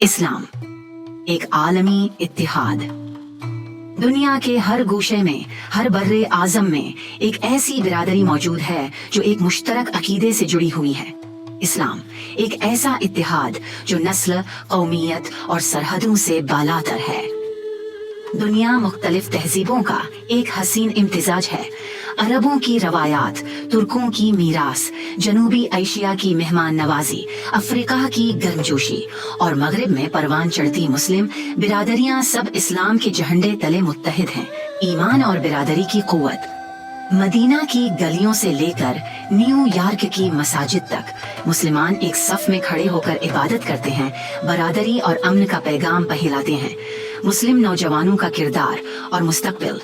इस्लाम एक आलमी इत्तिहाद। दुनिया के हर गोशे में, हर बर्रे आजम में एक ऐसी बिरादरी मौजूद है जो एक मुश्तरक अकीदे से जुड़ी हुई है। इस्लाम एक ऐसा इत्तिहाद जो नस्ल, कौमियत और सरहदों से बालातर है। दुनिया मुख्तलिफ तहजीबों का एक हसीन इम्तिजाज है। अरबों की रवायात, तुर्कों की मीरास, जनूबी एशिया की मेहमान नवाजी, अफ्रीका की गर्मजोशी और मगरिब में परवान चढ़ती मुस्लिम बिरादरियां सब इस्लाम के झंडे तले मुत्तहिद हैं। ईमान और बिरादरी की कुव्वत मदीना की गलियों से लेकर न्यूयॉर्क की मसाजिद तक मुसलमान एक सफ में खड़े होकर इबादत करते हैं, बरादरी और अमन का पैगाम फैलाते हैं। मुस्लिम नौजवानों का किरदार और मुस्तकबिल।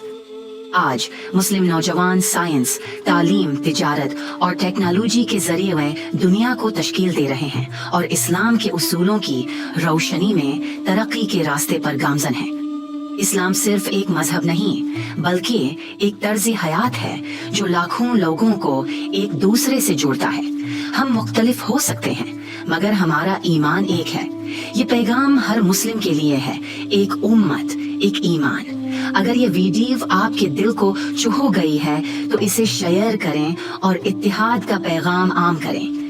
आज मुस्लिम नौजवान साइंस, तालीम, तिजारत और टेक्नोलॉजी के जरिए में दुनिया को तश्कील दे रहे हैं और इस्लाम के उसूलों की रोशनी में तरक्की के रास्ते पर गामजन है। इस्लाम सिर्फ एक मजहब नहीं बल्कि एक तर्ज हयात है जो लाखों लोगों को एक दूसरे से जोड़ता है। हम मुख्तलिफ हो सकते हैं मगर हमारा ईमान एक है। ये पैगाम हर मुस्लिम के लिए है, एक उम्मत, एक ईमान। अगर ये वीडियो आपके दिल को छू गई है तो इसे शेयर करें और इत्तिहाद का पैगाम आम करें।